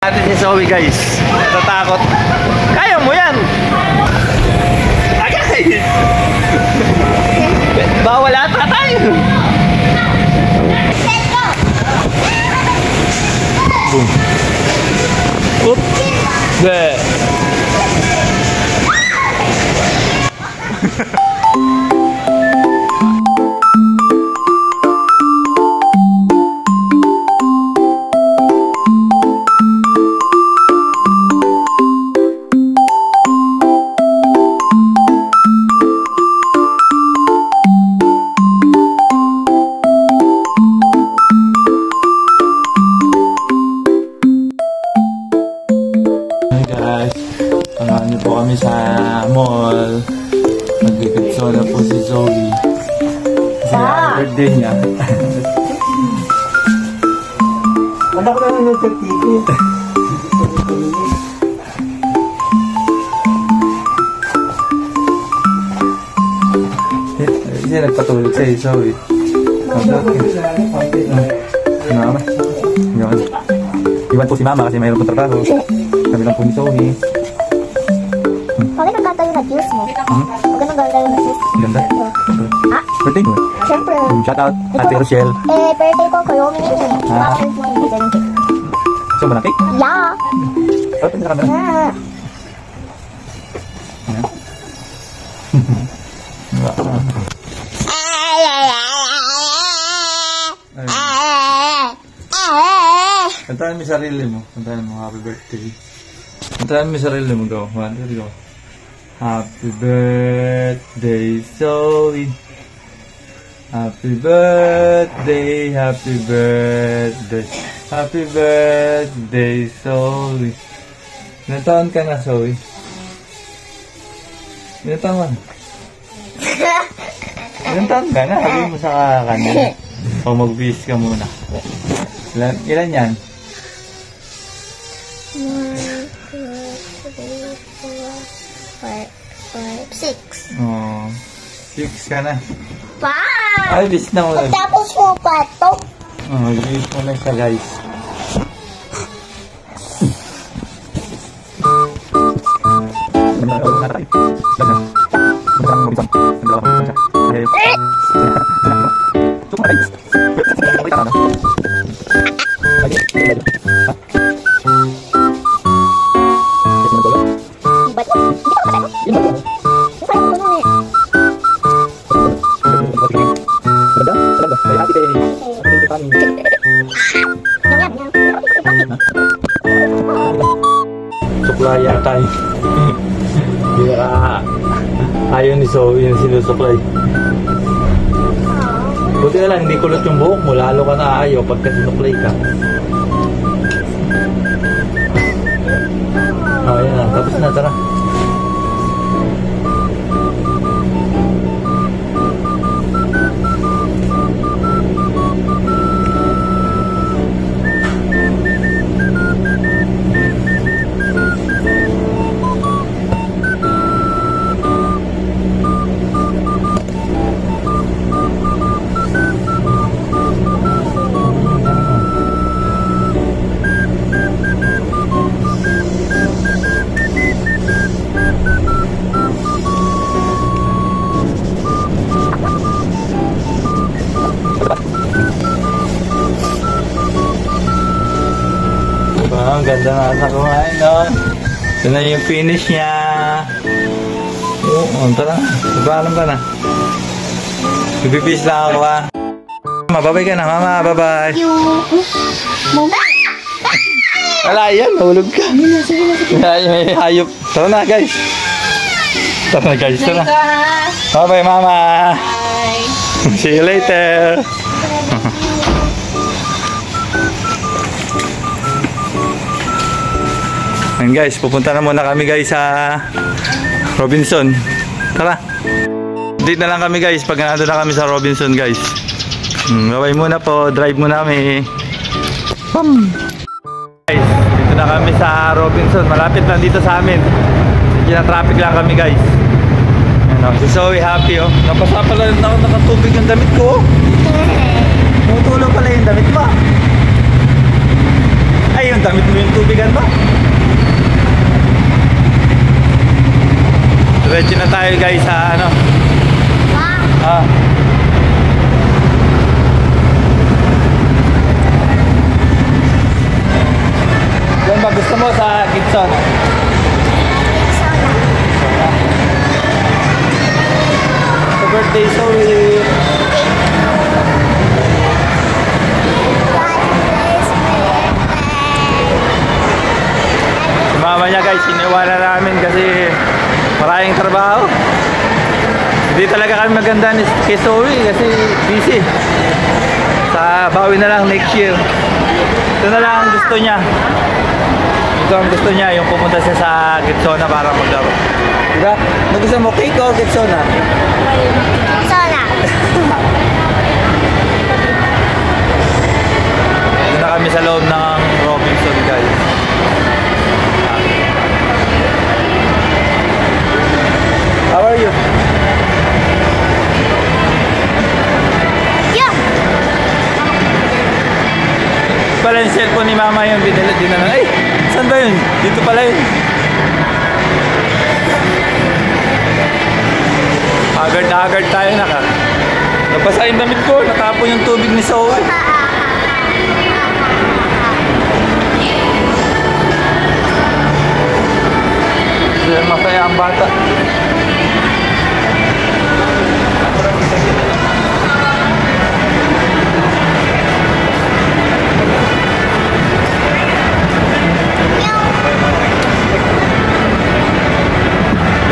Natin si Zoe guys. Natatakot. Kaya mo yan. Agay. Bawal ata tayo. Boom. Oop. There. Samahan niyo po kami sa mall. Magkikitsola po si Zoe. Kasi birthday niya. Anak ko na nag-TV. Hindi nagpatulog sa'yo, Zoe. Mama. Yun. Iwan po si Mama kasi mayroon pong trabaho. Kami lang po ni Zoe. Bakit nagkatayo na juice mo? Huwag ganun gagawin na juice. Ganda. Ah? Birthday mo? Siyempre. Shout out, Ate Rochelle. Birthday ko kayo. So, mo na cake? Yeah. Oh, pinaka kami na. Yeah. Kantahan mo yung sarili mo. Kantahan mo, happy birthday. Kantahan mo yung sarili mo. Go. 1, 2, go. Happy birthday, Zoe. Happy birthday, happy birthday. Happy birthday, Zoe. Ilan taon ka na, Zoe? Ilan taon? Ilan taon ka na? Sabihin mo sa kanila. O mag-wish ka muna. Ilan yan? 1, 2, 3, 4, 5, 6. Oh, 6 ka na. Wow! Ay, wish na mo lang. Tapos mo pa ito. Oh, mag-wish mo lang sa guys. Suklay yata eh. Ayaw ni Zoe yung sinusuklay. Buti na lang, hindi kulot yung buhok mo. Lalo ka na ayaw pagka sinuklay ka. Oh, yan na. Tapos na, tara. Ang ganda nga sa kumain, no? Ito na yung finish niya. Oo, tara. Magpaalam ka na. Bibibis lang ako, ha? Mababay ka na, Mama. Bye-bye. Mama! Wala yan, mahulog ka. May hayop. Tara na, guys. Tara na, guys. Tara. Bye-bye, Mama. Bye! See you later. And guys, pupunta na muna kami guys sa Robinson. Tara. Date na lang kami guys pag nandun na kami sa Robinson guys. Bye muna po, drive muna kami. Guys, dito na kami sa Robinson. Malapit lang dito sa amin. Kina-traffic lang kami guys. Ano, si Zoe happy oh. Napasa pala na ako nakatubig yung damit ko oh. Tumutulog pala yung damit mo. Ayun. yung damit mo yung tubigan ba? Diretso na tayo guys sa ano. Ah. Yan ba gusto mo sa Gibson? Sa birthday Zoe. Si mama niya guys, iniwanan namin kasi maraming trabaho. Hindi talaga kami maganda ni kay Zoe kasi busy. Sa bawi na lang next year. Ito na lang ang gusto niya. Ito ang gusto niya, yung pumunta siya sa Getsona para maglaro. Diba? Nagusto mo cake o Getsona? Sola. Ito na kami sa loob ng Robinson guys. How are you? Yeah. Pala yung cellphone ni mama yung dinala. Ay, saan ba yun? Dito pala yun. Agad tayo naka. Napasa yung damit ko, natapon yung tubig ni Zoe. Kaya masaya ang bata.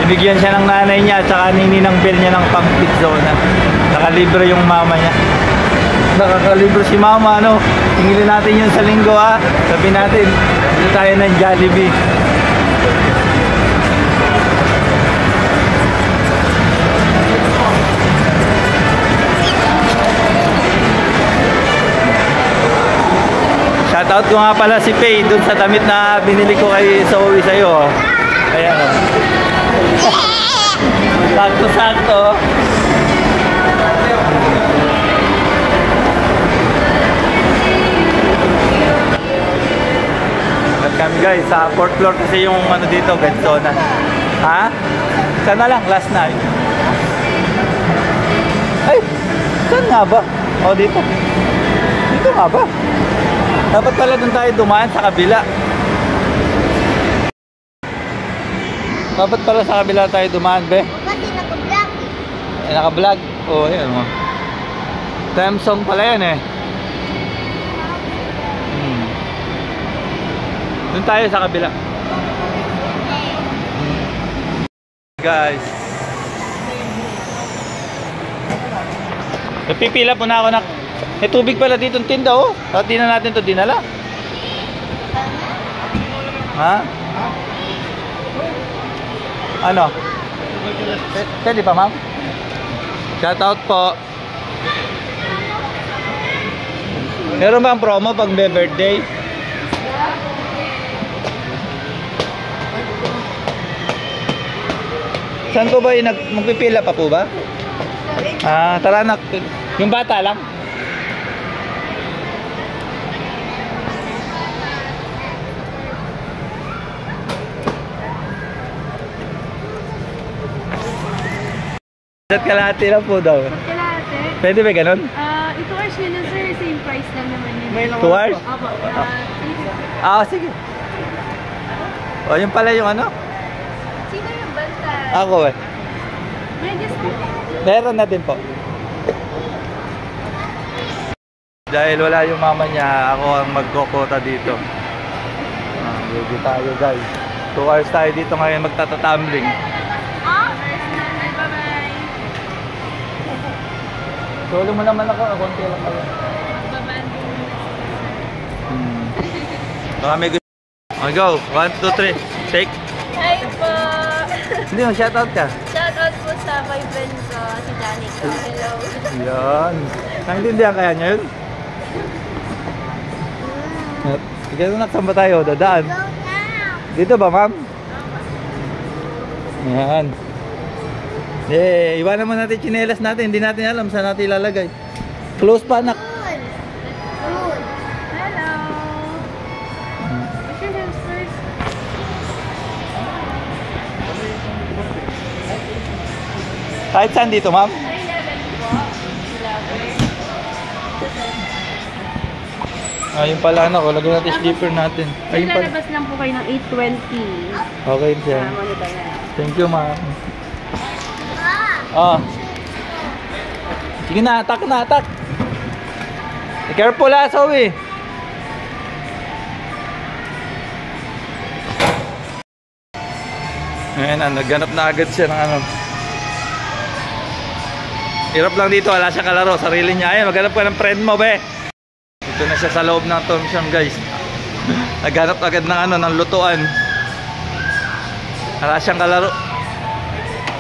Binigyan siya ng nanay niya at saka nininang bill niya ng pang-Getsona. Nakalibre yung mama niya. Nakakalibre si mama, ano? Tingilin natin yun sa linggo, ha? Sabi natin, dito tayo ng Jollibee. Shoutout ko nga pala si Faye dun sa damit na binili ko kay Zoe sa'yo. Ayan, oh. Sakto-sakto. At kami guys, sa 4th floor kasi yung ano dito, Getsona. Ha? Sana lang, last na. Ay, saan nga ba? O, dito. Dito nga ba? Dapat pala dun tayo dumaan sa kabila. Dapat pala sa kabila tayo dumaan, be. Kasi naka-vlog. Eh, naka-vlog. Oo, oh, yan mo. Samsung pala yan eh. Doon tayo sa kabila. Guys. Napipila po na ako na. May tubig pala dito ng tinda, oh. At di na natin ito dinala. Ha? Ano? Pwede pa, ma'am? Shoutout po. Meron ba ang promo pag may birthday? Saan po ba yung magpipila pa po ba? Ah, tara na. Yung bata lang? Kalahati lang po daw. Kalahati? Pwede ba ganun? 2 hours yun na sir, same price lang naman yun. 2 hours? Opo. Sige. O, yun pala yung ano? Sino yung banta? Ako eh. May discount. Meron na din po. Dahil wala yung mama niya, ako ang magkokota dito. Ready tayo guys. 2 hours tayo dito ngayon magtatatumbling. Bye-bye. Solo mo naman ako, konti lang kayo. Babanding Baka may gusto. Okay, go. 1, 2, 3. Shake. Hi po! Hindi mo, shoutout ka. Shoutout po sa boyfriend ko, si Danica. Hello. Yan. Naintindihan kaya niya yun? Sige na, saan ba tayo? Dadaan. Dito ba, ma'am? Yan. Eh, iwanan mo natin tsinelas natin. Hindi natin alam saan natin ilalagay. Close pa, anak. Hello. Kahit saan dito, ma'am? Ayun pala, ano ko. Lagyan natin slipper natin. Ayun pala. Lalabas lang po kayo ng 8:20. Okay, siya. Monitor na. Thank you, ma'am. Ah. Sige na, atak na, atak. Be careful ha, Zoe. Ngayon na, nagganap na agad siya ng ano. Hirap lang dito, wala siya kalaro, sarili niya. Ayun, maghanap ka ng friend mo, be. Dito na siya sa loob ng Tomsham, guys. Naghanap agad ng ano, ng lutuan. Wala siyang kalaro.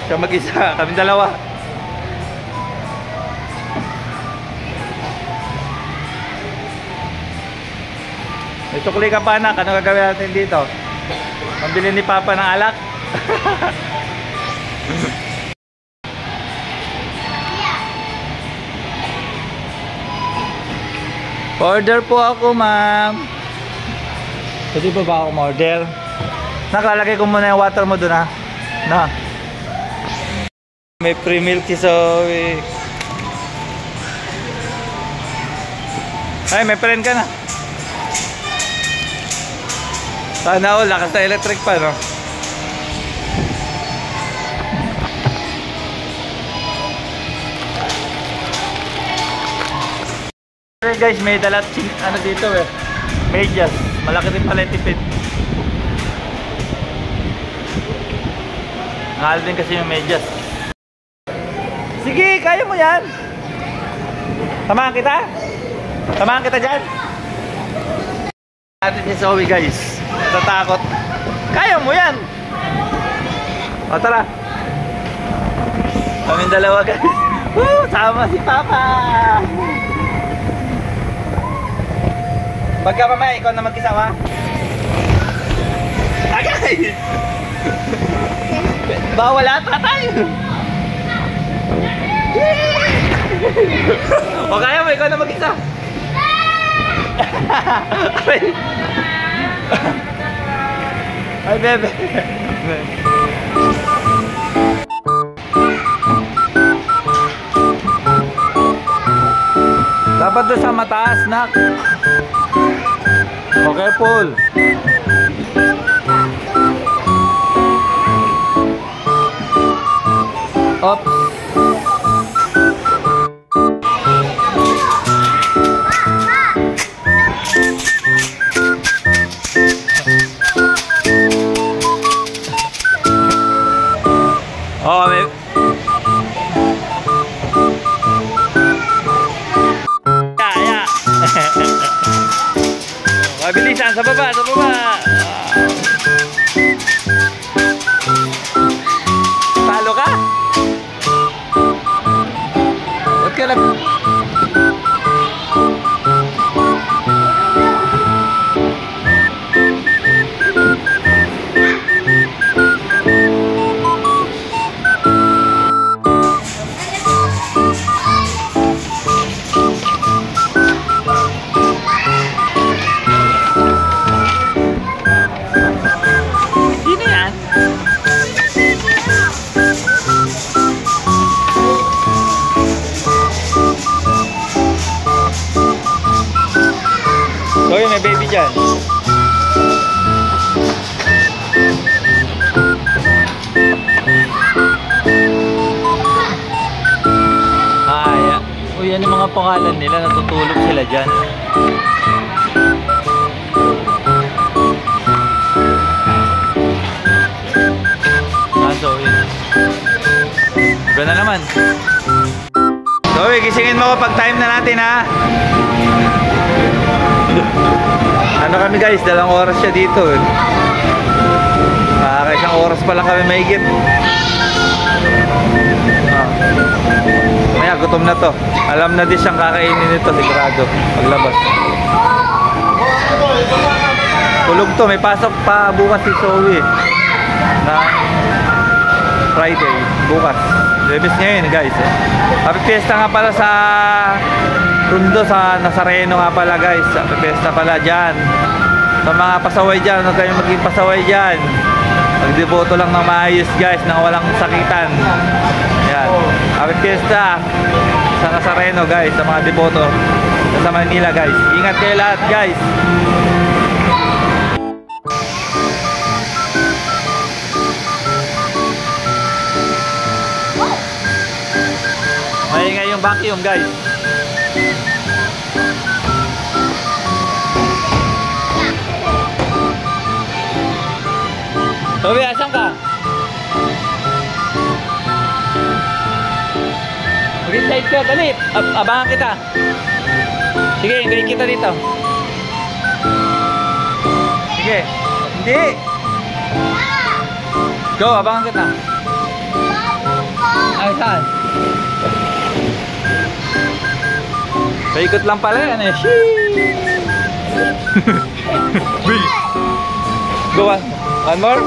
Siya mag-isa, kami dalawa. May sukli ka pa, anak. Ano gagawin natin dito? Pambili ni Papa ng alak? Order po ako, ma'am. Pwede ba ako ma-order? Nakalalagay ko muna yung water mo dun, ha? Na. May free milk si Zoe. Ay, may friend ka na. Sana all, lakas na electric pa, no? Okay guys, may dalat ano dito eh. Medyas. Malaki rin pala yung tipid. Mahal din kasi yung medyas. Sige, kaya mo yan. Samahan kita? Samahan kita dyan? Natin si Zoe guys. Natatakot. Kaya mo yan. O tara. Kaming dalawa guys. Woo! Sama si Papa. Pagka mamaya ikaw na mag-isawa. Agay! Bawal ata tayo. O kaya mo ikaw na mag-isa. Ay bebe. Dapat doon sa mataas, nak. Okay, Paul. Oops. Oh, may... Ya. Mabilisan, sa baba, sa baba. Talo ka? Ba't ka lang? So yun, may baby dyan. Ay, uy, yan yung mga pangalan nila, natutulog sila dyan. So yun. Iba na naman. So gisingin mo ko pag time na natin, ha. Ano kami guys, 2 oras siya dito eh. Isang oras pa lang kami mahigit. Maya gutom na to. Alam na din siyang kakainin nito, sigurado paglabas. Tulog to, may pasok pa bukas si Zoe na Friday, bukas. Lebes ngayon guys eh. Happy Fiesta nga pala sa Rundo, sa Nazareno nga pala guys. Happy Fiesta pala dyan. Sa mga pasaway dyan, huwag kayong maging pasaway dyan. Magdeboto lang ng maayos guys, nang walang sakitan. Yan. Happy Fiesta sa Nazareno guys, sa mga deboto sa Manila guys. Ingat kayo lahat guys. Maingay yung vacuum guys. Toby, asan ka? Mag-inside ka, dali. Abangan kita. Sige, hintayin kita dito. Sige. Hindi. Go, abangan kita. Ay, saan? Paikot lang pala yan eh. Go on. One more.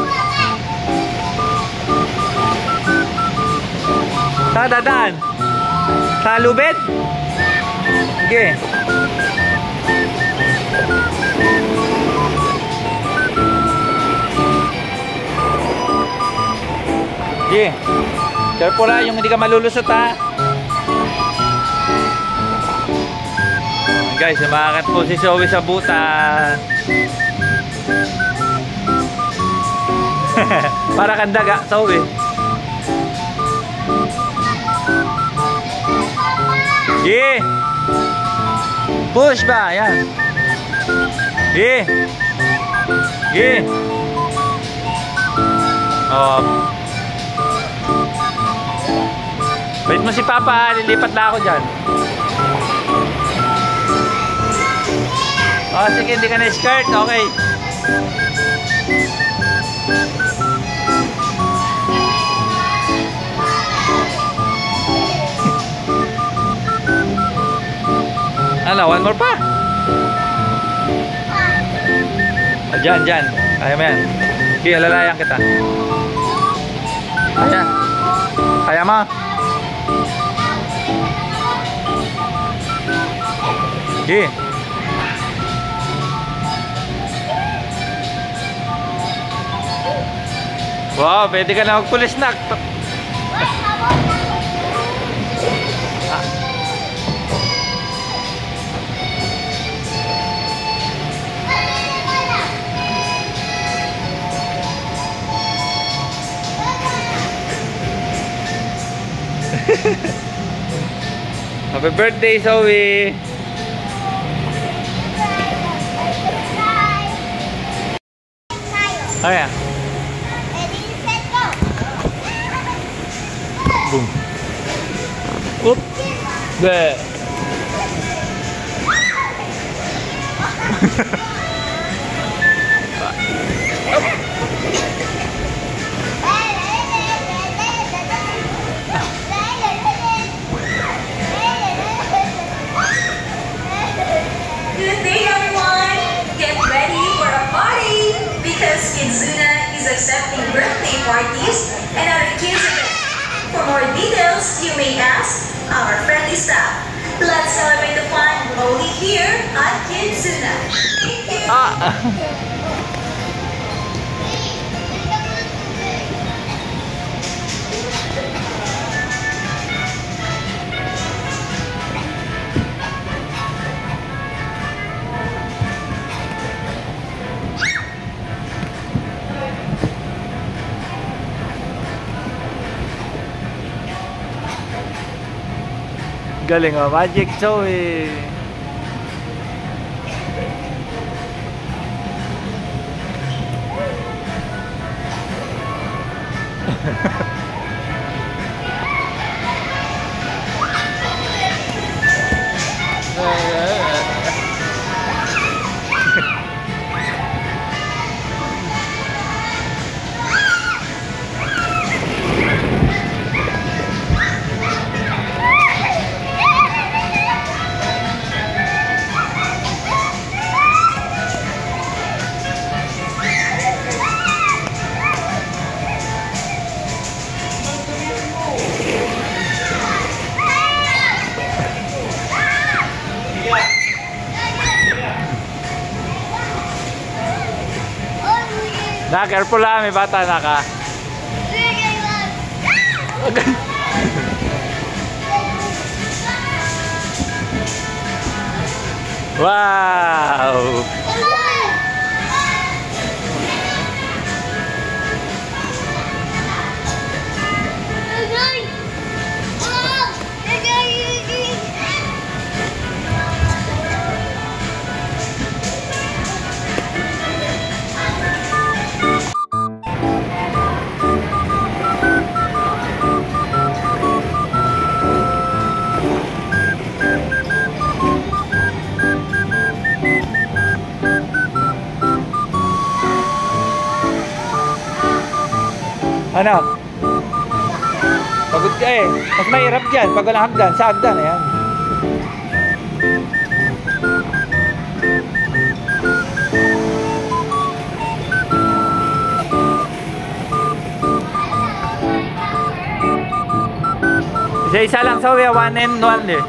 Saan dadaan? Sa lubid? Sige. Sige. Careful ha, yung hindi ka malulusot ha. Guys, umakat po si Zoe sa buta. Para kang daga, Zoe. Yeah. Push ba? Yan. Yeah. Yeah. Oh. Wait mo si Papa, lilipat na ako dyan. Oh, sige, hindi ka na skirt. Okay. Ano, one more pa. Dyan, dyan. Kaya mo yan. Sige, lalayan kita. Kaya. Kaya mo. Sige. Wow, pwede ka na magpulis na. Happy birthday, Zoe! Oh yeah. Boom. Oop. There. Good day, everyone! Get ready for a party because Kidzuna is accepting birthday parties and other kids events. For more details, you may ask our friendly staff. Let's celebrate the fun only here at Kidzuna. Thank you! Galing oh, Magic Zoe. Na, careful lang, may bata na ka. Wow! Ano? Pagod ka eh. Mas mahirap dyan pag walang hagdan. Sa hagdan, ayan. Isa-isa lang sa uwi, 1 and 1 eh.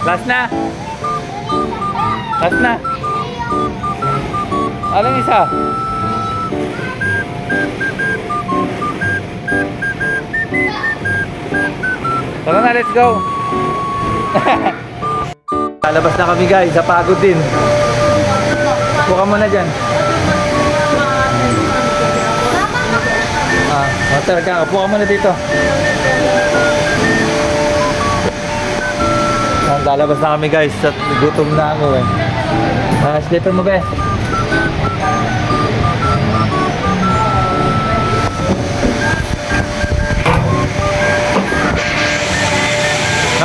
Last na. Last na. Anong isa? Tara na, let's go. Lalabas na kami guys, sa pagod din. Buka mo na dyan. Water ka, buka mo na dito. Lalabas na kami guys, at gutom na ako eh. Slipper mo be.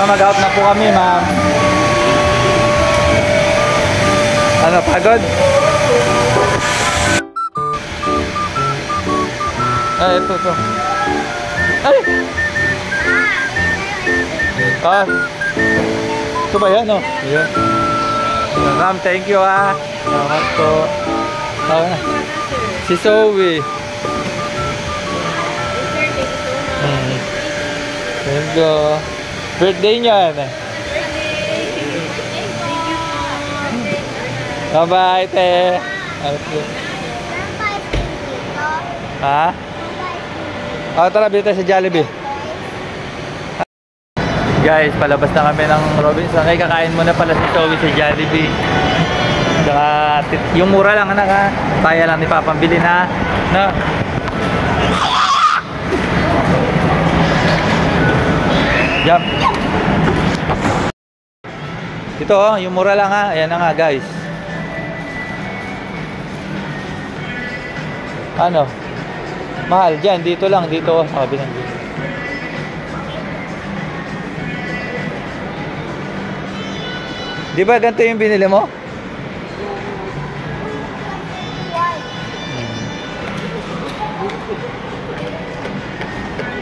Mag-out na po kami, ma'am. Ano, pagod? Ay, ito. Ay! Ito ba yan, no? Ayan. Ma'am, thank you, ha. Salamat po. Si Zoe. Thank you. Birthday niyan. Bye-bye, te. Ha? Tara, bili tayo sa Jollibee. Guys, palabas na kami ng Robinson. Ay, kakain muna pala si Zoe sa Jollibee. Saka, yung mura lang, anak, ha? Kaya lang ni Papambili na. No? Jump. Ito, oh, yung mura lang, ha? Ayan na nga, guys. Ano? Mahal dyan, dito lang, dito. Sabi ng dito. Di ba ganito yung binili mo?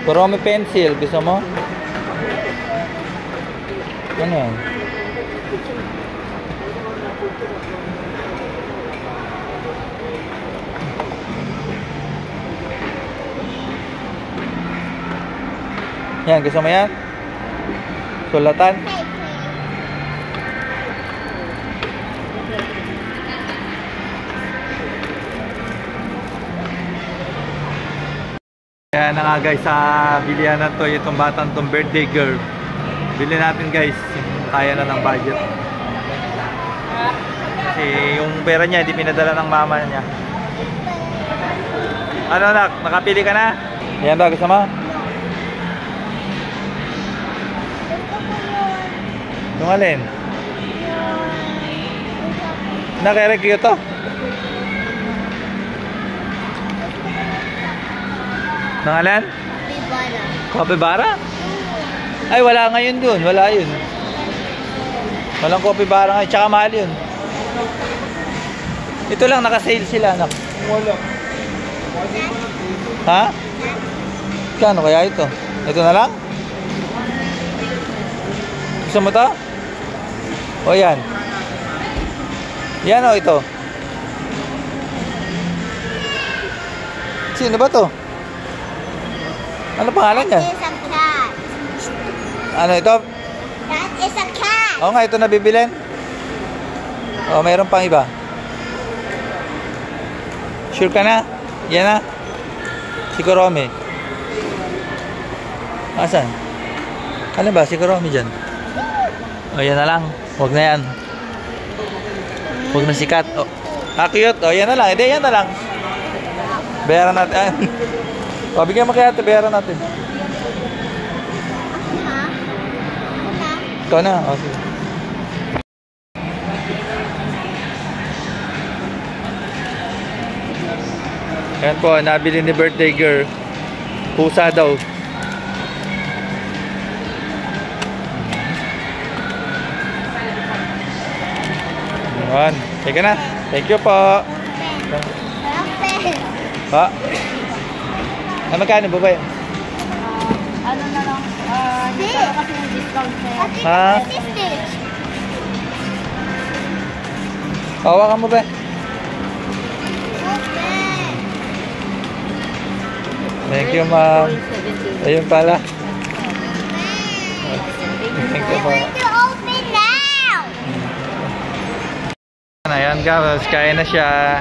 Pero may pencil, gusto mo? Ano yan? Yan, gusto mo yan? Sulatan? Kaya na nga guys, sa bilihan na to, itong batang tong birthday girl. Bili natin guys, kaya na ng budget. Kasi yung pera niya, hindi pinadala ng mama niya. Ano anak, nakapili ka na? Yan ba, gusto mo? Yung alin? Naka-review to? Nangalan? Capybara? Ay, wala ngayon dun. Wala yun. Walang capybara ngayon. Tsaka mahal yun. Ito lang, naka-sale sila, anak. Wala. Ha? Kano kaya ito? Ito na lang? Gusto mo to? O yan. Yan o ito. Sino ba to? Ano pangalan niya? It's a cat. Ano ito? That is a cat. Oo nga, ito na bibilin. O, mayroon pang iba. Sure ka na? Yan na? Si Kuromi. Asan? Ano ba? Si Kuromi dyan. O, yan na lang. Huwag na yan. Huwag na sikat. O, cute. O, yan na lang. Hindi, yan na lang. Bayaran natin. O, bigyan mo kaya ito. Bayaran natin. Ikaw na. O, sige. Ayan po, nabili ni birthday girl. Pusa daw. Ayan. Teka na. Thank you po. Pa. Ay, magkano po ba yun? Ano na lang, nagkaroon kasi ng discount sa'yo. Ha? Hawakan mo ba? Thank you, ma'am. Ayun pala. Thank you, ma'am. Open now. Ayan, guys. Kaya na siya.